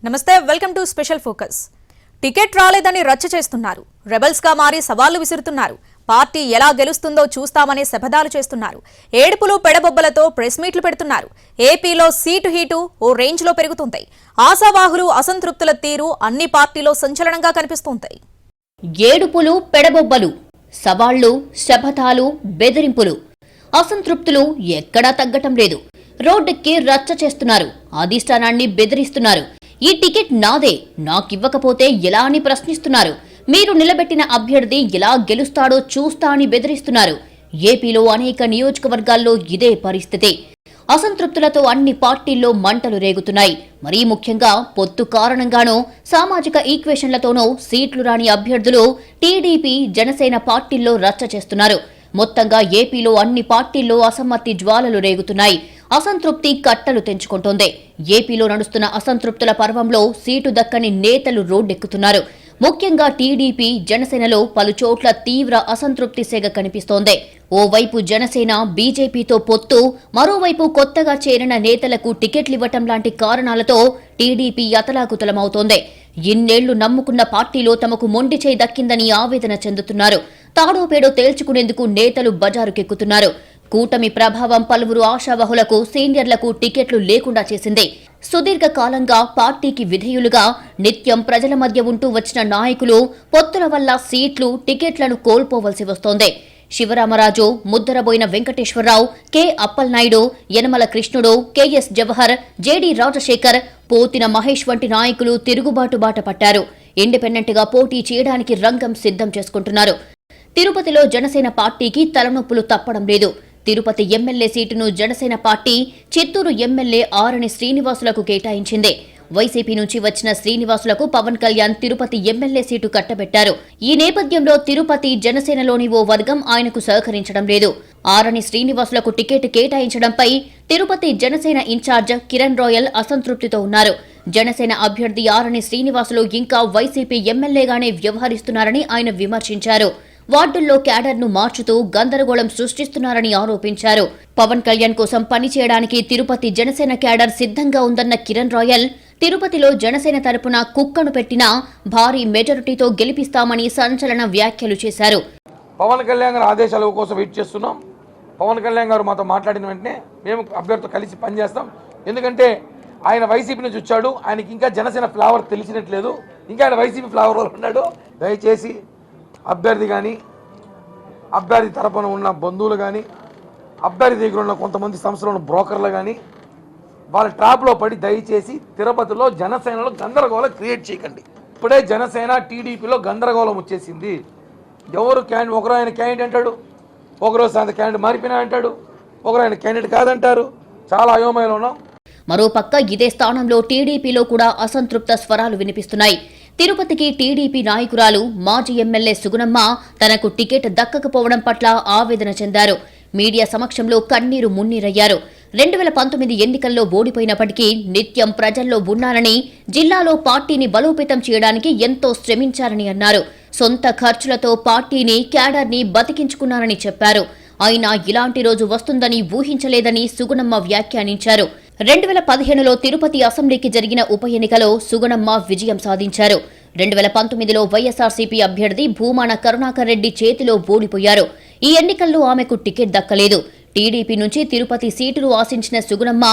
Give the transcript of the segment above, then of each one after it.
నమస్తే welcome to special focus. Ticket రాలేదని రచ్చ చేస్తున్నారు. రెబల్స్ గా మారి సవాళ్లు విసురుతున్నారు. పార్టీ ఎలా గెలుస్తుందో చూస్తామని శపథాలు చేస్తున్నారు. ఏడుపులు పెడబొబ్బలతో ప్రెస్ మీట్లు పెడుతున్నారు. ఏపీలో సీటు హీటు ఓ రేంజ్ లో పెరుగుతుంది. ఆశావాహులు అసంతృప్తుల తీరు అన్ని పార్టీలో సంచలనంగా కనిపిస్తుంది. ఏడుపులు పెడబొబ్బలు, సవాళ్లు, శపథాలు, బెదిరింపులు, అసంతృప్తులు ఎక్కడా తగ్గటం లేదు. రోడ్డెక్కి రచ్చ చేస్తున్నారు. అధిష్టానాన్ని బెదిరిస్తున్నారు. ఈ టికెట్ నాదే, నాకివ్వకపోతే ఎలా అని ప్రశ్నిస్తున్నారు. మీరు నిలబెట్టిన అభ్యర్థి ఎలా గెలుస్తాడో చూస్తా అని బెదిరిస్తున్నారు. ఏపీలో అనేక నియోజకవర్గాల్లో ఇదే పరిస్థితి. అసంతృప్తులతో అన్ని పార్టీల్లో మంటలు రేగుతున్నాయి. మరీ ముఖ్యంగా పొత్తు కారణంగానో సామాజిక ఈక్వేషన్లతోనో సీట్లు రాని అభ్యర్థులు టీడీపీ, జనసేన పార్టీల్లో రచ్చ చేస్తున్నారు. మొత్తంగా ఏపీలో అన్ని పార్టీల్లో అసమ్మతి జ్వాలలు రేగుతున్నాయి. అసంతృప్తి కట్టలు తెంచుకుంటోంది. ఏపీలో నడుస్తున్న అసంతృప్తుల పర్వంలో సీటు దక్కని నేతలు రోడ్డెక్కుతున్నారు. ముఖ్యంగా టీడీపీ, జనసేనలో పలుచోట్ల తీవ్ర అసంతృప్తి సెగ కనిపిస్తోంది. ఓవైపు జనసేన బీజేపీతో పొత్తు, మరోవైపు కొత్తగా చేరిన నేతలకు టికెట్లివ్వటం లాంటి కారణాలతో టీడీపీ అతలాకుతలమవుతోంది. ఇన్నేళ్లు నమ్ముకున్న పార్టీలో తమకు మొండి చేయి దక్కిందని ఆవేదన చెందుతున్నారు. తాడోపేడో తేల్చుకునేందుకు నేతలు బజారుకెక్కుతున్నారు. కూటమి ప్రభావం పలువురు ఆశావహులకు, సీనియర్లకు టికెట్లు లేకుండా చేసింది. సుదీర్ఘ కాలంగా పార్టీకి విధేయులుగా నిత్యం ప్రజల మధ్య ఉంటూ వచ్చిన నాయకులు పొత్తుల వల్ల సీట్లు, టికెట్లను కోల్పోవలసి వస్తోంది. శివరామరాజు, ముద్దరబోయిన వెంకటేశ్వరరావు, కె అప్పలనాయుడు, యనమల కృష్ణుడు, కెఎస్ జవహర్, జేడీ రాజశేఖర్, పోతిన మహేష్ వంటి నాయకులు తిరుగుబాటు బాట పట్టారు. ఇండిపెండెంట్ గా పోటీ చేయడానికి రంగం సిద్ధం చేసుకుంటున్నారు. తిరుపతిలో జనసేన పార్టీకి తలనొప్పులు తప్పడం లేదు. తిరుపతి ఎమ్మెల్యే సీటును జనసేన పార్టీ చిత్తూరు ఎమ్మెల్యే ఆరణి శ్రీనివాసులకు కేటాయించింది. వైసీపీ నుంచి వచ్చిన శ్రీనివాసులకు పవన్ కళ్యాణ్ తిరుపతి ఎమ్మెల్యే సీటు కట్టబెట్టారు. ఈ నేపథ్యంలో తిరుపతి జనసేనలోని ఓ వర్గం ఆయనకు సహకరించడం లేదు. ఆరణి శ్రీనివాసులకు టికెట్ కేటాయించడంపై తిరుపతి జనసేన ఇన్ఛార్జ్ కిరణ్ రాయల్ అసంతృప్తితో ఉన్నారు. జనసేన అభ్యర్థి ఆరణి శ్రీనివాసులు ఇంకా వైసీపీ ఎమ్మెల్యేగానే వ్యవహరిస్తున్నారని ఆయన విమర్శించారు. వార్డుల్లో క్యాడర్ను మార్చుతూ గందరగోళం సృష్టిస్తున్నారని ఆరోపించారు. పవన్ కళ్యాణ్ కోసం పనిచేయడానికి తిరుపతి జనసేన క్యాడర్ సిద్ధంగా ఉందన్న కిరణ్ రాయల్, తిరుపతిలో జనసేన తరపున కుక్కను పెట్టినా భారీ మెజారిటీతో గెలిపిస్తామని సంచలన వ్యాఖ్యలు చేశారు. పవన్ కళ్యాణ్ గారి ఆదేశాల కోసం వెయిట్ చేస్తున్నాం. పవన్ కళ్యాణ్ గారు మాతో మాట్లాడిన వెంటనే మేము అభ్యర్థితో కలిసి పనిచేస్తాం. ఎందుకంటే ఆయన వైసీపీ నుంచి వచ్చాడు. ఆయనకి ఇంకా జనసేన ఫ్లేవర్ తెలిసినట్లేదు. ఇంకా ఆయన వైసీపీ ఫ్లేవర్లో ఉన్నాడు. దయచేసి అభ్యర్థి కానీ, అభ్యర్థి తరపున ఉన్న బంధువులు కానీ, అభ్యర్థి దగ్గర ఉన్న కొంతమంది సంస్థలో ఉన్న బ్రోకర్లు కానీ వాళ్ళ ట్రాప్లో పడి దయచేసి తిరుపతిలో జనసేనలో గందరగోళం క్రియేట్ చేయకండి. ఇప్పుడే జనసేన టీడీపీలో గందరగోళం వచ్చేసింది. ఎవరు ఒకరు ఆయన క్యాండిడేట్ అంటాడు, ఒకరోజు ఆయన క్యాండిడేట్ మారిపోయినా అంటాడు, ఒకరు ఆయన క్యాండిడేట్ కాదంటారు. చాలా అయోమయంలో ఉన్నాం. మరోపక్క ఇదే స్థానంలో టీడీపీలో కూడా అసంతృప్త స్వరాలు వినిపిస్తున్నాయి. తిరుపతికి టీడీపీ నాయకురాలు, మాజీ ఎమ్మెల్యే సుగుణమ్మ తనకు టికెట్ దక్కకపోవడం పట్ల ఆవేదన చెందారు. మీడియా సమక్షంలో కన్నీరు మున్నీరయ్యారు. 2019 ఎన్నికల్లో ఓడిపోయినప్పటికీ నిత్యం ప్రజల్లో ఉన్నారని, జిల్లాలో పార్టీని బలోపేతం చేయడానికి ఎంతో శ్రమించారని అన్నారు. సొంత ఖర్చులతో పార్టీని, క్యాడర్ని బతికించుకున్నారని చెప్పారు. అయినా ఇలాంటి రోజు వస్తుందని ఊహించలేదని సుగుణమ్మ వ్యాఖ్యానించారు. 2015లో తిరుపతి అసెంబ్లీకి జరిగిన ఉప ఎన్నికలో సుగుణమ్మ విజయం సాధించారు. 2019లో వైఎస్ఆర్సీపీ అభ్యర్థి భూమాన కరుణాకర్ రెడ్డి చేతిలో ఓడిపోయారు. ఈ ఎన్నికల్లో ఆమెకు టికెట్ దక్కలేదు. టీడీపీ నుంచి తిరుపతి సీటును ఆశించిన సుగుణమ్మ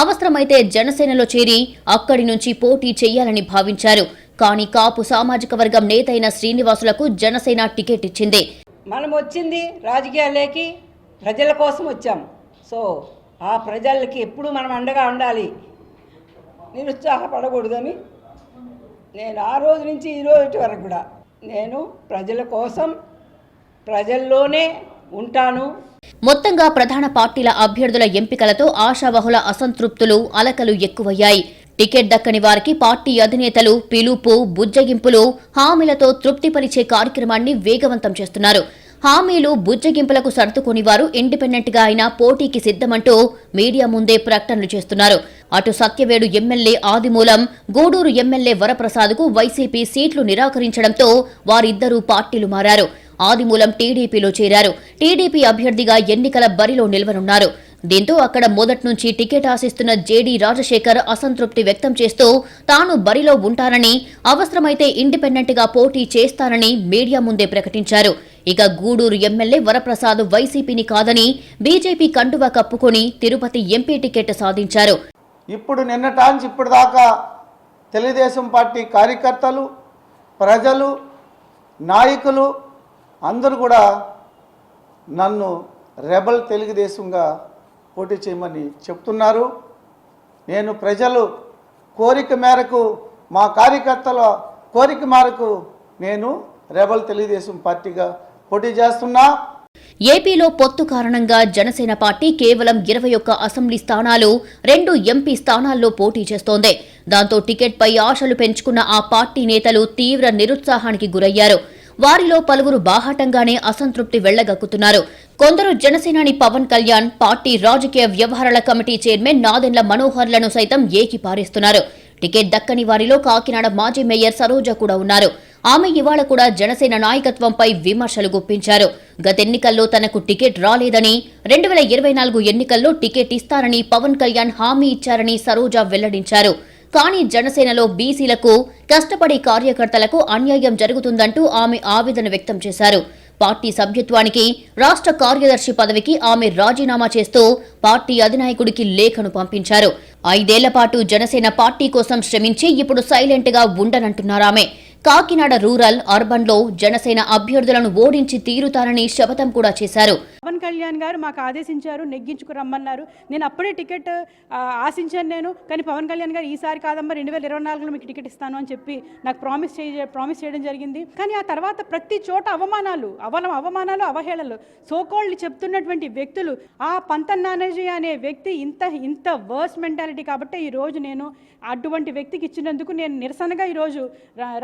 అవసరమైతే జనసేనలో చేరి అక్కడి నుంచి పోటీ చేయాలని భావించారు. కానీ కాపు సామాజిక వర్గం నేత అయిన శ్రీనివాసులకు జనసేన టికెట్ ఇచ్చింది. మనం వచ్చింది రాజకీయాలకి ప్రజల కోసం వచ్చాం. సో ఆ ప్రజలకి ఎప్పుడు మనం అండగా ఉండాలి, నిరుత్సాహపడకూడదని నేను ఆ రోజు నుంచి ఈ రోజు వరకు కూడా నేను ప్రజల కోసం ప్రజల్లోనే ఉంటాను. మొత్తంగా ప్రధాన పార్టీల అభ్యర్థుల ఎంపికలతో ఆశావహుల అసంతృప్తులు, అలకలు ఎక్కువయ్యాయి. టికెట్ దక్కని వారికి పార్టీ అధినేతలు పిలుపు, బుజ్జగింపులు, హామీలతో తృప్తిపరిచే కార్యక్రమాన్ని వేగవంతం చేస్తున్నారు. హామీలు, బుజ్జగింపులకు సర్దుకుని వారు ఇండిపెండెంట్ గా అయినా పోటీకి సిద్ధమంటూ మీడియా ముందే ప్రకటనలు చేస్తున్నారు. అటు సత్యవేడు ఎమ్మెల్యే ఆదిమూలం, గూడూరు ఎమ్మెల్యే వరప్రసాద్కు వైసీపీ సీట్లు నిరాకరించడంతో వారిద్దరూ పార్టీలు మారారు. ఆదిమూలం టీడీపీలో చేరారు. టీడీపీ అభ్యర్థిగా ఎన్నికల బరిలో నిలవనున్నారు. దీంతో అక్కడ మొదటి నుంచి టికెట్ ఆశిస్తున్న జేడీ రాజశేఖర్ అసంతృప్తి వ్యక్తం చేస్తూ తాను బరిలో ఉంటానని, అవసరమైతే ఇండిపెండెంట్ గా పోటీ చేస్తానని మీడియా ముందే ప్రకటించారు. ఇక గూడూరు ఎమ్మెల్యే వరప్రసాద్ వైసీపీని కాదని బీజేపీ కండువా కప్పుకొని తిరుపతి ఎంపీ టికెట్ సాధించారు. ఇప్పుడు నిన్నటాంచి ఇప్పటిదాకా తెలుగుదేశం పార్టీ కార్యకర్తలు, ప్రజలు, నాయకులు అందరూ కూడా నన్ను రెబల్ తెలుగుదేశంగా పోటీ చేయమని చెప్తున్నారు. నేను ప్రజలు కోరిక మేరకు, మా కార్యకర్తల కోరిక మేరకు నేను రెబల్ తెలుగుదేశం పార్టీగా పోటీ చేస్తున్నా. ఏపీలో పొత్తు కారణంగా జనసేన పార్టీ కేవలం 21 అసెంబ్లీ స్థానాలు, 2 ఎంపీ స్థానాల్లో పోటీ చేస్తోంది. దాంతో టికెట్పై ఆశలు పెంచుకున్న ఆ పార్టీ నేతలు తీవ్ర నిరుత్సాహానికి గురయ్యారు. వారిలో పలువురు బాహాటంగానే అసంతృప్తి వెళ్లగక్కుతున్నారు. కొందరు జనసేనాని పవన్ కళ్యాణ్, పార్టీ రాజకీయ వ్యవహారాల కమిటీ చైర్మన్ నాదెండ్ల మనోహర్లను సైతం ఏకిపారేస్తున్నారు. టికెట్ దక్కని వారిలో కాకినాడ మాజీ మేయర్ సరోజ కూడా ఉన్నారు. ఆమె ఇవాళ కూడా జనసేన నాయకత్వంపై విమర్శలు గుప్పించారు. గతెన్నికల్లో తనకు టికెట్ రాలేదని, 2024 ఎన్నికల్లో టికెట్ ఇస్తారని పవన్ కళ్యాణ్ హామీ ఇచ్చారని సరోజ వెల్లడించారు. కానీ జనసేనలో బీసీలకు, కష్టపడే కార్యకర్తలకు అన్యాయం జరుగుతుందంటూ ఆమె ఆవేదన వ్యక్తం చేశారు. పార్టీ సభ్యత్వానికి, రాష్ట్ర కార్యదర్శి పదవికి ఆమె రాజీనామా చేస్తూ పార్టీ అధినాయకుడికి లేఖను పంపించారు. 5 ఏళ్ల పాటు జనసేన పార్టీ కోసం శ్రమించి ఇప్పుడు సైలెంట్ గా ఉండనంటున్నారామె. కాకినాడ రూరల్, అర్బన్ లో జనసేన అభ్యర్థులను ఓడించి తీరుతారని శపథం కూడా చేశారు. పవన్ కళ్యాణ్ గారు మాకు ఆదేశించారు, నెగ్గించుకు రమ్మన్నారు. నేను అప్పుడే టికెట్ ఆశించాను. కానీ పవన్ కళ్యాణ్ గారు ఈసారి కాదమ్మా 2024లో మీకు టికెట్ ఇస్తాను అని చెప్పి నాకు ప్రామిస్ చేయడం జరిగింది. కానీ ఆ తర్వాత ప్రతి చోట అవమానాలు, అవహేళనలు, సోకోల్డ్ చెప్తున్నటువంటి వ్యక్తులు, ఆ పంతన్ నానాజీ అనే వ్యక్తి ఇంత వర్స్ మెంటాలిటీ కాబట్టి ఈ రోజు నేను అటువంటి వ్యక్తికి ఇచ్చినందుకు నేను నిరసనగా ఈరోజు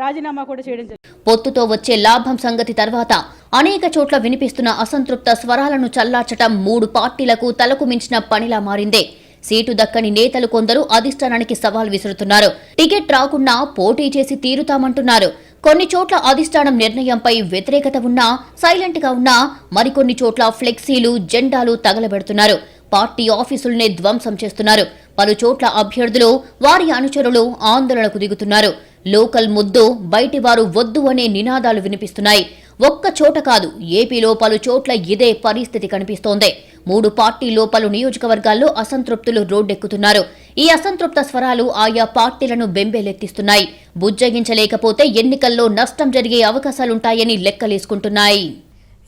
రాజీనామా కూడా చేయడం జరిగింది. పొత్తుతో వచ్చే లాభం సంగతి తర్వాత అనేక చోట్ల వినిపిస్తున్న అసంతృప్త స్వరాలను చల్లార్చటం 3 పార్టీలకు తలకు మించిన పనిలా మారింది. సీటు దక్కని నేతలు కొందరు అధిష్టానానికి సవాల్ విసురుతున్నారు. టికెట్ రాకున్నా పోటీ చేసి తీరుతామంటున్నారు. కొన్ని చోట్ల అధిష్టానం నిర్ణయంపై వ్యతిరేకత ఉన్నా, సైలెంట్ గా ఉన్నా, మరికొన్ని చోట్ల ఫ్లెక్సీలు, జెండాలు తగలబెడుతున్నారు. పార్టీ ఆఫీసులనే ధ్వంసం చేస్తున్నారు. పలు చోట్ల అభ్యర్థులు, వారి అనుచరులు ఆందోళనకు దిగుతున్నారు. లోకల్ ముద్దు, బయటివారు వద్దు అనే నినాదాలు వినిపిస్తున్నాయి. ఒక్క చోట కాదు, ఏపీలో పలు చోట్ల ఇదే పరిస్థితి కనిపిస్తోంది. 3 పార్టీల్లో పలు నియోజకవర్గాల్లో అసంతృప్తులు రోడ్డెక్కుతున్నారు. ఈ అసంతృప్త స్వరాలు ఆయా పార్టీలను బెంబేలెత్తిస్తున్నాయి. బుజ్జగించలేకపోతే ఎన్నికల్లో నష్టం జరిగే అవకాశాలుంటాయని లెక్కలేసుకుంటున్నాయి.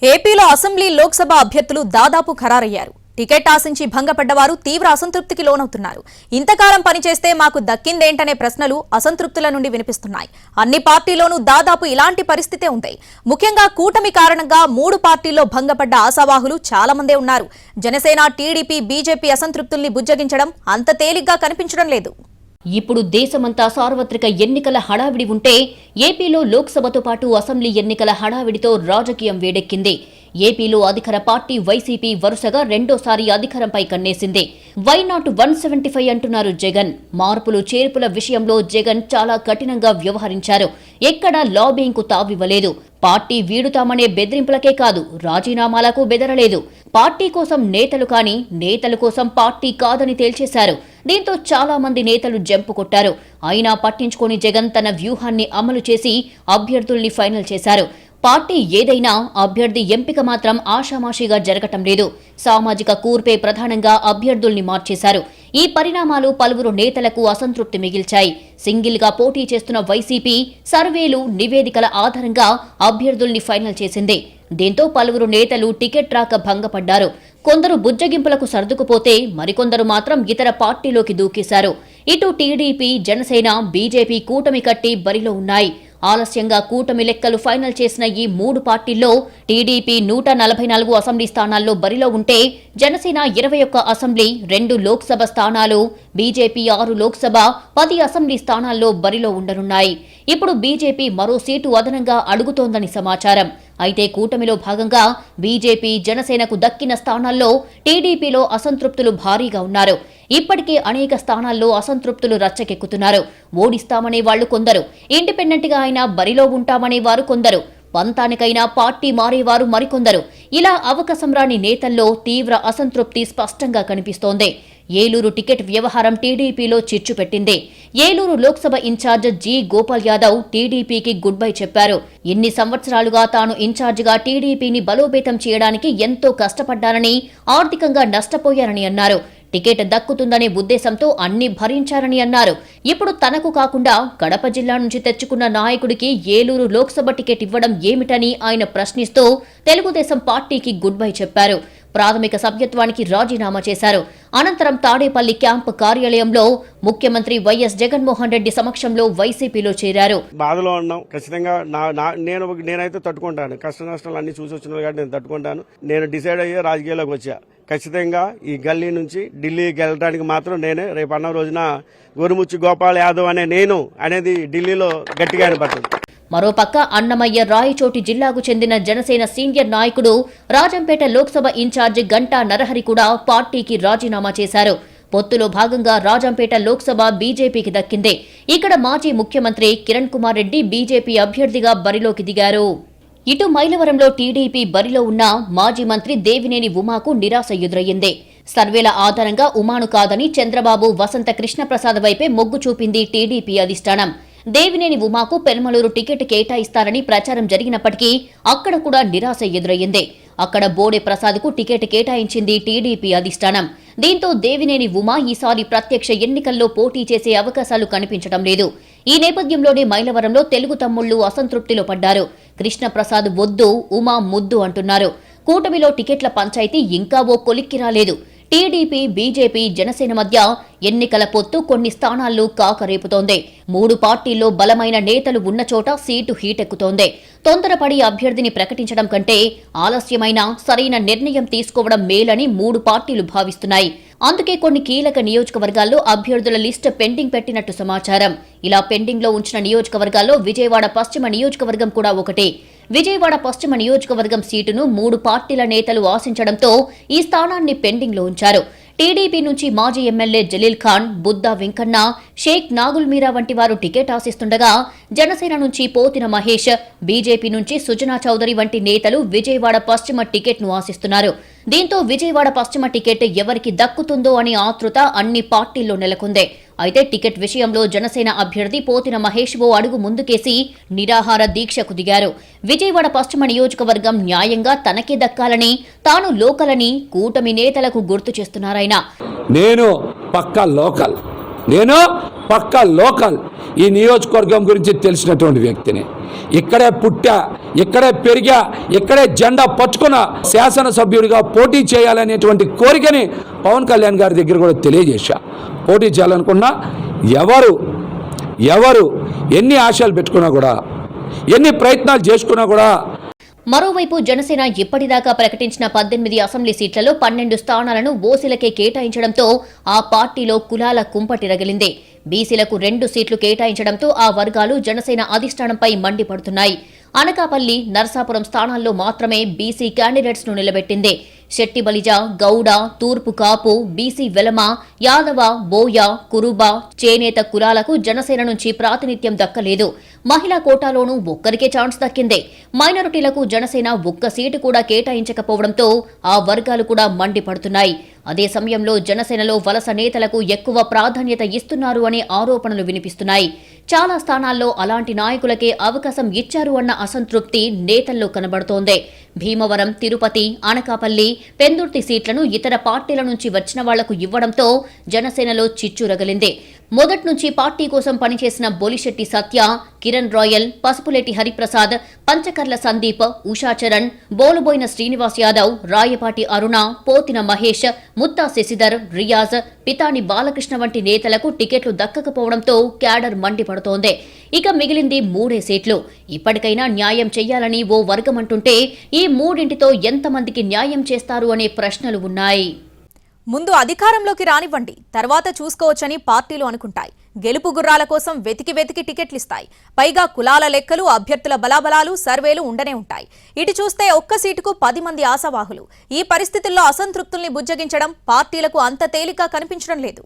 ఏపీలో అసెంబ్లీ, లోక్సభ అభ్యర్థులు దాదాపు ఖరారయ్యారు. టికెట్ ఆశించి భంగపడ్డవారు తీవ్ర అసంతృప్తికి లోనవుతున్నారు. ఇంతకాలం పనిచేస్తే మాకు దక్కిందేంటనే ప్రశ్నలు అసంతృప్తుల నుండి వినిపిస్తున్నాయి. అన్ని పార్టీలోనూ దాదాపు ఇలాంటి పరిస్థితే ఉంటాయి. ముఖ్యంగా కూటమి కారణంగా 3 పార్టీల్లో భంగపడ్డ ఆశావాహులు చాలా మందే ఉన్నారు. జనసేన, టీడీపీ, బీజేపీ అసంతృప్తుల్ని బుజ్జగించడం అంత తేలిగ్గా కనిపించడం లేదు. ఇప్పుడు దేశమంతా సార్వత్రిక ఎన్నికల హడావిడి ఉంటే, ఏపీలో లోక్సభతో పాటు అసెంబ్లీ ఎన్నికల హడావిడితో రాజకీయం వేడెక్కింది. ఏపీలో అధికార పార్టీ వైసీపీ వరుసగా రెండోసారి అధికారంపై కన్నేసింది. వై నాట్ 175 అంటున్నారు జగన్. మార్పులు చేర్పుల విషయంలో జగన్ చాలా కఠినంగా వ్యవహరించారు. ఎక్కడా లాబింగ్ కు తావివ్వలేదు. పార్టీ వీడుతామనే బెదిరింపులకే కాదు, రాజీనామాలకు బెదరలేదు. పార్టీ కోసం నేతలు కాని, నేతల కోసం పార్టీ కాదని తేల్చేశారు. దీంతో చాలా మంది నేతలు జంపు కొట్టారు. అయినా పట్టించుకోని జగన్ తన వ్యూహాన్ని అమలు చేసి అభ్యర్థుల్ని ఫైనల్ చేశారు. పార్టీ ఏదైనా అభ్యర్థి ఎంపిక మాత్రం ఆషామాషిగా జరగటం లేదు. సామాజిక కూర్పే ప్రధానంగా అభ్యర్థుల్ని మార్చేశారు. ఈ పరిణామాలు పలువురు నేతలకు అసంతృప్తి మిగిల్చాయి. సింగిల్ గా పోటీ చేస్తున్న వైసీపీ సర్వేలు, నివేదికల ఆధారంగా అభ్యర్థుల్ని ఫైనల్ చేసింది. దీంతో పలువురు నేతలు టికెట్ రాక భంగపడ్డారు. కొందరు బుజ్జగింపులకు సర్దుకుపోతే, మరికొందరు మాత్రం ఇతర పార్టీలోకి దూకేశారు. ఇటు టీడీపీ, జనసేన, బీజేపీ కూటమి కట్టి బరిలో ఉన్నాయి. ఆలస్యంగా కూటమి లెక్కలు ఫైనల్ చేసిన ఈ 3 పార్టీల్లో టీడీపీ 144 అసెంబ్లీ స్థానాల్లో బరిలో ఉంటే, జనసేన 21 అసెంబ్లీ, 2 లోక్సభ స్థానాలు, బీజేపీ 6 లోక్సభ, 10 అసెంబ్లీ స్థానాల్లో బరిలో ఉండనున్నాయి. ఇప్పుడు బీజేపీ మరో సీటు అదనంగా అడుగుతోందని సమాచారం. అయితే కూటమిలో భాగంగా బీజేపీ, జనసేనకు దక్కిన స్థానాల్లో టీడీపీలో అసంతృప్తులు భారీగా ఉన్నారు. ఇప్పటికే అనేక స్థానాల్లో అసంతృప్తులు రచ్చకెక్కుతున్నారు. ఓడిస్తామనే వాళ్లు కొందరు, ఇండిపెండెంట్ గా అయినా బరిలో ఉంటామనే వారు కొందరు. పంతానికైనా పార్టీ మారేవారు మరికొందరు. ఇలా అవకాశం రాని నేతల్లో తీవ్ర అసంతృప్తి స్పష్టంగా కనిపిస్తోంది. ఏలూరు టికెట్ వ్యవహారం టీడీపీలో చిచ్చు పెట్టింది. ఏలూరు లోక్సభ ఇన్ఛార్జ్ జి గోపాల్ యాదవ్ టీడీపీకి గుడ్ బై చెప్పారు. ఇన్ని సంవత్సరాలుగా తాను ఇన్ఛార్జిగా టీడీపీని బలోపేతం చేయడానికి ఎంతో కష్టపడ్డానని, ఆర్థికంగా నష్టపోయారని అన్నారు. టికెట్ దక్కుతుందనే ఉద్దేశంతో అన్ని భరించారని అన్నారు. ఇప్పుడు తనకు కాకుండా కడప జిల్లా నుంచి తెచ్చుకున్న నాయకుడికి ఏలూరు లోక్సభ టికెట్ ఇవ్వడం ఏమిటని ఆయన ప్రశ్నిస్తూ తెలుగుదేశం పార్టీకి గుడ్ బై చెప్పారు. ప్రాథమిక సభ్యత్వానికి రాజీనామా చేశారు. అనంతరం తాడేపల్లి క్యాంపు కార్యాలయంలో ముఖ్యమంత్రి వైఎస్ జగన్మోహన్ రెడ్డి సమక్షంలో వైసీపీలో చేరారు. బాధలో ఉన్నాం. ఖచ్చితంగా నేనైతే తట్టుకుంటాను. కష్ట నష్టాలు అన్ని చూసి వచ్చిన కాబట్టి నేను తట్టుకుంటాను. నేను డిసైడ్ అయ్యే రాజకీయాల్లోకి వచ్చా. ఖచ్చితంగా ఈ గల్లీ నుంచి ఢిల్లీకి వెళ్ళడానికి మాత్రం నేనే రేపు అన్న రోజున గోరుముచ్చి గోపాల్ యాదవ్ అనేది ఢిల్లీలో గట్టిగా అనిపడుతుంది. మరోపక్క అన్నమయ్య రాయచోటి జిల్లాకు చెందిన జనసేన సీనియర్ నాయకుడు రాజంపేట లోక్సభ ఇన్ఛార్జి గంటా నరహరి కూడా పార్టీకి రాజీనామా చేశారు. పొత్తులో భాగంగా రాజంపేట లోక్సభ బీజేపీకి దక్కింది. ఇక్కడ మాజీ ముఖ్యమంత్రి కిరణ్ కుమార్ రెడ్డి బీజేపీ అభ్యర్థిగా బరిలోకి దిగారు. ఇటు మైలవరంలో టీడీపీ బరిలో ఉన్న మాజీ మంత్రి దేవినేని ఉమాకు నిరాశ ఎదురయ్యింది. సర్వేల ఆధారంగా ఉమాను కాదని చంద్రబాబు, వసంత కృష్ణప్రసాద్ వైపే మొగ్గు చూపింది టీడీపీ అధిష్టానం. దేవినేని ఉమాకు పెనమలూరు టికెట్ కేటాయిస్తారని ప్రచారం జరిగినప్పటికీ అక్కడ కూడా నిరాశ ఎదురయ్యింది. అక్కడ బోడే ప్రసాద్కు టికెట్ కేటాయించింది టీడీపీ అధిష్టానం. దీంతో దేవినేని ఉమా ఈసారి ప్రత్యక్ష ఎన్నికల్లో పోటీ చేసే అవకాశాలు కనిపించడం లేదు. ఈ నేపథ్యంలోనే మైలవరంలో తెలుగు తమ్ముళ్లు అసంతృప్తిలో పడ్డారు. కృష్ణప్రసాద్ వద్దు, ఉమా ముద్దు అంటున్నారు. కూటమిలో టికెట్ల పంచాయతీ ఇంకా ఓ కొలిక్కి రాలేదు. టీడీపీ, బీజేపీ, జనసేన మధ్య ఎన్నికల పొత్తు కొన్ని స్థానాల్లో కాకరేపుతోంది. 3 పార్టీల్లో బలమైన నేతలు ఉన్న చోట సీటు హీటెక్కుతోంది. తొందరపడి అభ్యర్థిని ప్రకటించడం కంటే ఆలస్యమైన సరైన నిర్ణయం తీసుకోవడం మేలని 3 పార్టీలు భావిస్తున్నాయి. అందుకే కొన్ని కీలక నియోజకవర్గాల్లో అభ్యర్థుల లిస్టు పెండింగ్ పెట్టినట్టు సమాచారం. ఇలా పెండింగ్ లో ఉంచిన నియోజకవర్గాల్లో విజయవాడ పశ్చిమ నియోజకవర్గం కూడా ఒకటి. విజయవాడ పశ్చిమ నియోజకవర్గం సీటును 3 పార్టీల నేతలు ఆశించడంతో ఈ స్థానాన్ని పెండింగ్ లో ఉంచారు. టీడీపీ నుంచి మాజీ ఎమ్మెల్యే జలీల్ ఖాన్, బుద్దా వెంకన్న, షేక్ నాగుల్ మీరా వంటి వారు టికెట్ ఆశిస్తుండగా జనసేన నుంచి పోతిన మహేష్, బీజేపీ నుంచి సుజనా చౌదరి వంటి నేతలు విజయవాడ పశ్చిమ టికెట్ ను ఆశిస్తున్నారు. దీంతో విజయవాడ పశ్చిమ టికెట్ ఎవరికి దక్కుతుందో అని ఆతృత అన్ని పార్టీల్లో నెలకొంది. అయితే టికెట్ విషయంలో జనసేన అభ్యర్థి పోతిన మహేష్ ఓ అడుగు ముందుకేసి నిరాహార దీక్షకు దిగారు. విజయవాడ పశ్చిమ నియోజకవర్గం న్యాయంగా తనకే దక్కాలని, తాను లోకలని కూటమి నేతలకు గుర్తు చేస్తున్నారాయన. నేను పక్కా లోకల్ ఈ నియోజకవర్గం గురించి తెలిసినటువంటి వ్యక్తిని. ఇక్కడే పుట్టా, ఇక్కడే పెరిగా, ఇక్కడే జెండా పట్టుకున్న శాసనసభ్యుడిగా పోటీ చేయాలనేటువంటి కోరికని పవన్ కళ్యాణ్ గారి దగ్గర కూడా తెలియజేశా. పోటీ చేయాలనుకున్నా ఎవరు ఎన్ని ఆశలు పెట్టుకున్నా కూడా, ఎన్ని ప్రయత్నాలు చేసుకున్నా కూడా. మరోవైపు జనసేన ఇప్పటిదాకా ప్రకటించిన 18 అసెంబ్లీ సీట్లలో 12 స్థానాలను ఓసీలకే కేటాయించడంతో ఆ పార్టీలో కులాల కుంపటి రగిలింది. బీసీలకు 2 సీట్లు కేటాయించడంతో ఆ వర్గాలు జనసేన అధిష్టానంపై మండిపడుతున్నాయి. అనకాపల్లి, నరసాపురం స్థానాల్లో మాత్రమే బీసీ క్యాండిడేట్స్ ను నిలబెట్టింది. శెట్టి బలిజ, గౌడ, తూర్పు కాపు, బీసీ వెలమ, యాదవ, బోయ, కురుబ, చేనేత కులాలకు జనసేన నుంచి ప్రాతినిధ్యం దక్కలేదు. మహిళా కోటాలోనూ ఒక్కరికే ఛాన్స్ దక్కింది. మైనారిటీలకు జనసేన ఒక్క సీటు కూడా కేటాయించకపోవడంతో ఆ వర్గాలు కూడా మండిపడుతున్నాయి. అదే సమయంలో జనసేనలో వలస నేతలకు ఎక్కువ ప్రాధాన్యత ఇస్తున్నారు అనే ఆరోపణలు వినిపిస్తున్నాయి. చాలా స్థానాల్లో అలాంటి నాయకులకే అవకాశం ఇచ్చారు అన్న అసంతృప్తి నేతల్లో కనబడుతోంది. భీమవరం, తిరుపతి, అనకాపల్లి, పెందుర్తి సీట్లను ఇతర పార్టీల నుంచి వచ్చిన వాళ్లకు ఇవ్వడంతో జనసేనలో చిచ్చు రగిలింది. మొదటి నుంచి పార్టీ కోసం పనిచేసిన బొలిశెట్టి సత్య, కిరణ్ రాయల్, పసుపులేటి హరిప్రసాద్, పంచకర్ల సందీప్, ఉషాచరణ్, బోలుబోయిన శ్రీనివాస్ యాదవ్, రాయపాటి అరుణ, పోతిన మహేష్, ముత్తా శశిధర్, రియాజ్, పితాని బాలకృష్ణ వంటి నేతలకు టికెట్లు దక్కకపోవడంతో క్యాడర్ మండిపడుతోంది. ఇక మిగిలింది 3 సీట్లు. ఇప్పటికైనా న్యాయం చెయ్యాలని ఓ వర్గమంటుంటే ఈ 3 ఎంతమందికి న్యాయం చేస్తారు అనే ప్రశ్నలు ఉన్నాయి. ముందు అధికారంలోకి రానివ్వండి, తర్వాత చూసుకోవచ్చని పార్టీలు అనుకుంటాయి. గెలుపు గుర్రాల కోసం వెతికి టికెట్లిస్తాయి. పైగా కులాల లెక్కలు, అభ్యర్థుల బలాబలాలు, సర్వేలు ఉండనే ఉంటాయి. ఇటు చూస్తే ఒక్క సీటుకు 10 మంది ఆశావాహులు. ఈ పరిస్థితుల్లో అసంతృప్తుల్ని బుజ్జగించడం పార్టీలకు అంత తేలిక కనిపించడం లేదు.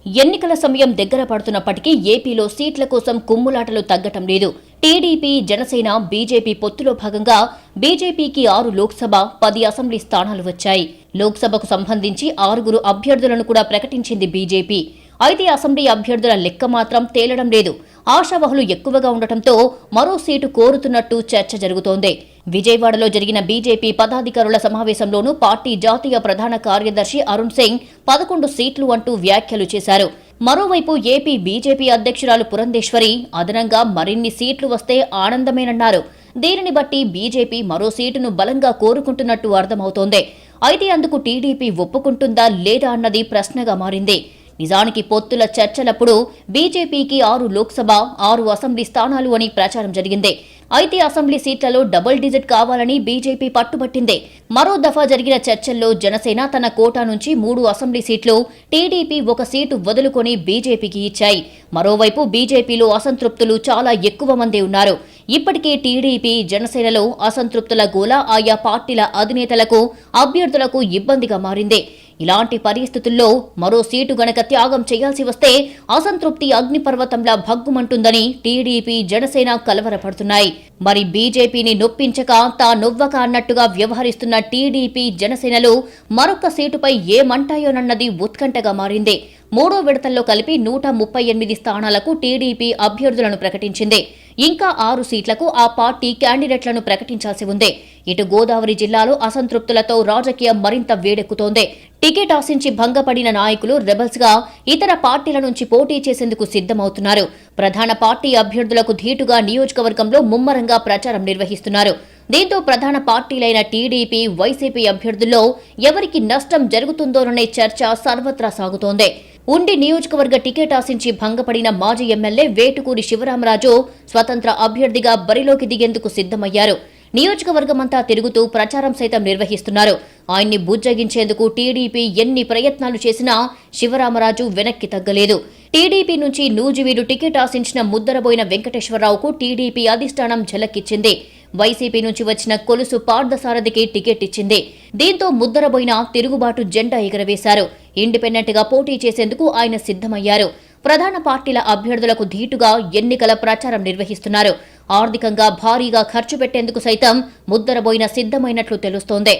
ఎన్నికల సమయం దగ్గర పడుతున్నప్పటికీ ఏపీలో సీట్ల కోసం కుమ్ములాటలు తగ్గటం లేదు. టీడీపీ, జనసేన, బీజేపీ పొత్తులో భాగంగా బీజేపీకి 6 లోక్సభ, 10 అసెంబ్లీ స్థానాలు వచ్చాయి. లోక్సభకు సంబంధించి 6 అభ్యర్థులను కూడా ప్రకటించింది బీజేపీ. అయితే అసెంబ్లీ అభ్యర్థుల లెక్క మాత్రం తేలడం లేదు. ఆశావహులు ఎక్కువగా ఉండటంతో మరో సీటు కోరుతున్నట్టు చర్చ జరుగుతోంది. విజయవాడలో జరిగిన బీజేపీ పదాధికారుల సమావేశంలోనూ పార్టీ జాతీయ ప్రధాన కార్యదర్శి అరుణ్ సింగ్ 11 సీట్లు అంటూ వ్యాఖ్యలు చేశారు. మరోవైపు ఏపీ బీజేపీ అధ్యక్షురాలు పురంధేశ్వరి అదనంగా మరిన్ని సీట్లు వస్తే ఆనందమేనన్నారు. దీనిని బట్టి బీజేపీ మరో సీటును బలంగా కోరుకుంటున్నట్టు అర్థమవుతోంది. అయితే అందుకు టీడీపీ ఒప్పుకుంటుందా లేదా అన్నది ప్రశ్నగా మారింది. నిజానికి పొత్తుల చర్చలప్పుడు బీజేపీకి 6 లోక్సభ, 6 అసెంబ్లీ స్థానాలు అని ప్రచారం జరిగింది. అయితే అసెంబ్లీ సీట్లలో డబుల్ డిజిట్ కావాలని బీజేపీ పట్టుబట్టింది. మరో దఫా జరిగిన చర్చల్లో జనసేన తన కోటా నుంచి 3 అసెంబ్లీ సీట్లు, టీడీపీ 1 సీటు వదులుకొని బీజేపీకి ఇచ్చాయి. మరోవైపు బీజేపీలో అసంతృప్తులు చాలా ఎక్కువ మంది ఉన్నారు. ఇప్పటికే టీడీపీ, జనసేనలో అసంతృప్తుల గోల ఆయా పార్టీల అధినేతలకు, అభ్యర్థులకు ఇబ్బందిగా మారింది. ఇలాంటి పరిస్థితుల్లో మరో సీటు గనక త్యాగం చేయాల్సి వస్తే అసంతృప్తి అగ్నిపర్వతంలా భగ్గుమంటుందని టీడీపీ, జనసేన కలవరపడుతున్నాయి. మరి బీజేపీని నొప్పించక తానొవ్వక అన్నట్టుగా వ్యవహరిస్తున్న టీడీపీ, జనసేనలు మరొక సీటుపై ఏమంటాయోనన్నది ఉత్కంఠగా మారింది. 3వ విడతల్లో కలిపి 138 స్థానాలకు టీడీపీ అభ్యర్థులను ప్రకటించింది. ఇంకా 6 సీట్లకు ఆ పార్టీ క్యాండిడేట్లను ప్రకటించాల్సి ఉంది. ఇటు గోదావరి జిల్లాలో అసంతృప్తులతో రాజకీయం మరింత వేడెక్కుతోంది. టికెట్ ఆశించి భంగపడిన నాయకులు రెబల్స్ గా ఇతర పార్టీల నుంచి పోటీ చేసేందుకు సిద్ధమవుతున్నారు. ప్రధాన పార్టీ అభ్యర్థులకు ధీటుగా నియోజకవర్గంలో ముమ్మరంగా ప్రచారం నిర్వహిస్తున్నారు. దీంతో ప్రధాన పార్టీలైన టీడీపీ, వైసీపీ అభ్యర్థుల్లో ఎవరికి నష్టం జరుగుతుందోననే చర్చ సర్వత్రా సాగుతోంది. ఉండి నియోజకవర్గ టికెట్ ఆశించి భంగపడిన మాజీ ఎమ్మెల్యే వేటుకూరి శివరామరాజు స్వతంత్ర అభ్యర్థిగా బరిలోకి దిగేందుకు సిద్ధమయ్యారు. నియోజకవర్గమంతా తిరుగుతూ ప్రచారం సైతం నిర్వహిస్తున్నారు. ఆయన్ని బుజ్జగించేందుకు టీడీపీ ఎన్ని ప్రయత్నాలు చేసినా శివరామరాజు వెనక్కి తగ్గలేదు. టీడీపీ నుంచి నూజివీడు టికెట్ ఆశించిన ముద్దరబోయిన వెంకటేశ్వరరావుకు టీడీపీ అధిష్టానం ఝలక్కిచ్చింది. వైసీపీ నుంచి వచ్చిన కొలుసు పార్థసారథికి టికెట్ ఇచ్చింది. దీంతో ముద్దరబోయిన తిరుగుబాటు జెండా ఎగరవేశారు. ఇండిపెండెంట్ గా పోటీ చేసేందుకు ఆయన సిద్ధమయ్యారు. ప్రధాన పార్టీల అభ్యర్థులకు ధీటుగా ఎన్నికల ప్రచారం నిర్వహిస్తున్నారు. ఆర్థికంగా భారీగా ఖర్చు పెట్టేందుకు సైతం ముద్దరబోయిన సిద్ధమైనట్లు తెలుస్తోంది.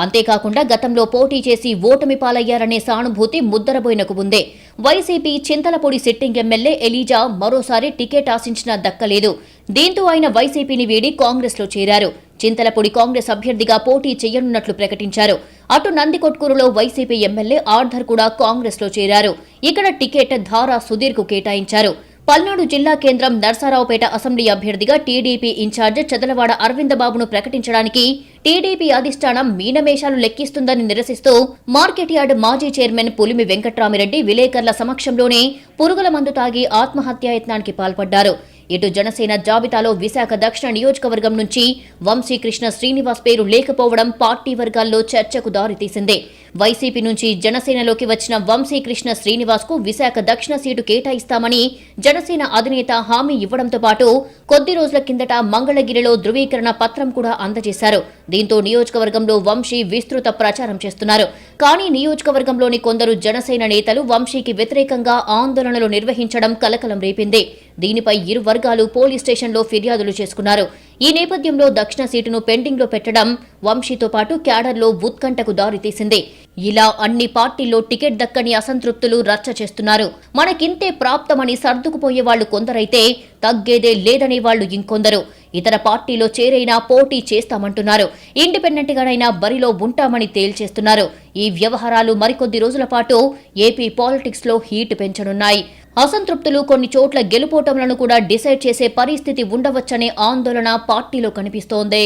అంతేకాకుండా గతంలో పోటీ చేసి ఓటమి పాలయ్యారనే సానుభూతి ముద్దరబోయినకు ఉంది. YCP Chintalapudi sitting MLA ELISA మరోసారి టికెట్ ఆశించినా దక్కలేదు. దీంతో ఆయన వైసీపీని వీడి కాంగ్రెస్ లో చేరారు. చింతలపూడి కాంగ్రెస్ అభ్యర్థిగా పోటీ చేయనున్నట్లు ప్రకటించారు. అటు నందికొట్కూరులో వైసీపీ ఎమ్మెల్యే ఆర్ధర్ కూడా కాంగ్రెస్ లో చేరారు. ఇక్కడ టికెట్ ధారా సుధీర్ కు కేటాయించారు. పల్నాడు జిల్లా కేంద్రం నర్సారావుపేట అసెంబ్లీ అభ్యర్థిగా టీడీపీ ఇన్ఛార్జ్ చదలవాడ అరవిందబాబును ప్రకటించడానికి టీడీపీ అధిష్టానం మీనమేషాలు లెక్కిస్తుందని నిరసిస్తూ మార్కెట్ యార్డ్ మాజీ చైర్మన్ పులిమి వెంకట్రామిరెడ్డి విలేకరుల సమక్షంలోనే పురుగుల మందు తాగి ఆత్మహత్యాయత్నానికి పాల్పడ్డారు. ఇటు జనసేన జాబితాలో విశాఖ దక్షిణ నియోజకవర్గం నుంచి వంశీకృష్ణ శ్రీనివాస్ పేరు లేకపోవడం పార్టీ వర్గాల్లో చర్చకు దారితీసింది. వైసీపీ నుంచి జనసేనలోకి వచ్చిన వంశీకృష్ణ శ్రీనివాస్ కు విశాఖ దక్షిణ సీటు కేటాయిస్తామని జనసేన అధినేత హామీ ఇవ్వడంతో పాటు కొద్ది రోజుల కిందట మంగళగిరిలో ధృవీకరణ పత్రం కూడా అందజేశారు. దీంతో నియోజకవర్గంలో వంశీ విస్తృత ప్రచారం చేస్తున్నారు. కానీ నియోజకవర్గంలోని కొందరు జనసేన నేతలు వంశీకి వ్యతిరేకంగా ఆందోళనలు నిర్వహించడం కలకలం రేపింది. దీనిపై ఇరు వర్గాలు పోలీస్ స్టేషన్లో ఫిర్యాదులు చేసుకున్నారు. ఈ నేపథ్యంలో దక్షిణ సీటును పెండింగ్లో పెట్టడం వంశీతో పాటు క్యాడర్లో ఉత్కంఠకు దారితీసింది. ఇలా అన్ని పార్టీల్లో టికెట్ దక్కని అసంతృప్తులు రచ్చ చేస్తున్నారు. మనకింతే ప్రాప్తమని సర్దుకుపోయే వాళ్లు కొందరైతే తగ్గేదే లేదనే వాళ్లు ఇంకొందరు. ఇతర పార్టీలో చేరైనా పోటీ చేస్తామంటున్నారు. ఇండిపెండెంట్ గానైనా బరిలో ఉంటామని తేల్చేస్తున్నారు. ఈ వ్యవహారాలు మరికొద్ది రోజుల పాటు ఏపీ పాలిటిక్స్ లో హీట్ పెంచనున్నాయి. అసంతృప్తులు కొన్ని చోట్ల గెలుపోటములను కూడా డిసైడ్ చేసే పరిస్థితి ఉండవచ్చనే ఆందోళన పార్టీలో కనిపిస్తోంది.